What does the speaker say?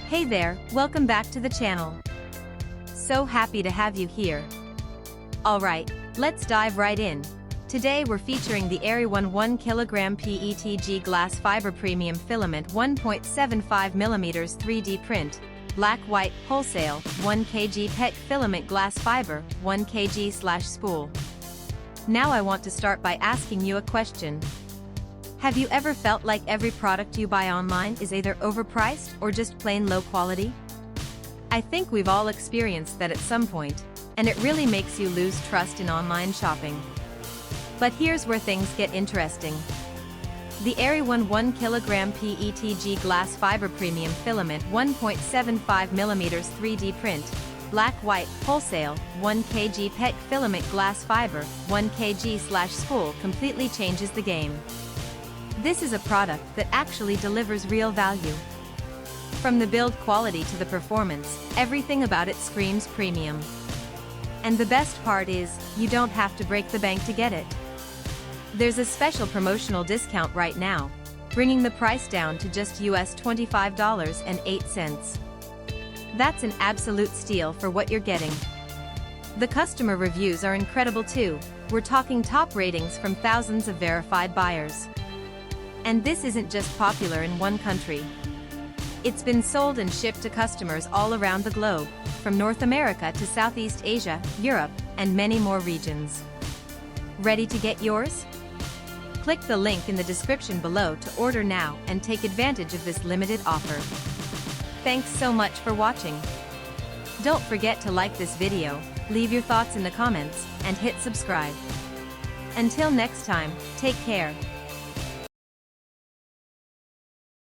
Hey there, welcome back to the channel. So happy to have you here. Alright, let's dive right in. Today we're featuring the ERYONE 1kg PETG glass fiber premium filament 1.75mm 3D print, black-white, wholesale, 1kg PETG filament glass fiber, 1kg/spool. Now I want to start by asking you a question. Have you ever felt like every product you buy online is either overpriced or just plain low quality? I think we've all experienced that at some point, and it really makes you lose trust in online shopping. But here's where things get interesting. The ERYONE 1kg PETG glass fiber premium filament 1.75mm 3D print, black-white, wholesale, 1kg PETG filament glass fiber, 1kg/spool completely changes the game. This is a product that actually delivers real value. From the build quality to the performance, everything about it screams premium. And the best part is, you don't have to break the bank to get it. There's a special promotional discount right now, bringing the price down to just US $25.08. That's an absolute steal for what you're getting. The customer reviews are incredible too. We're talking top ratings from thousands of verified buyers. And this isn't just popular in one country. It's been sold and shipped to customers all around the globe, from North America to Southeast Asia, Europe, and many more regions. Ready to get yours? Click the link in the description below to order now and take advantage of this limited offer. Thanks so much for watching. Don't forget to like this video, leave your thoughts in the comments, and hit subscribe. Until next time, take care.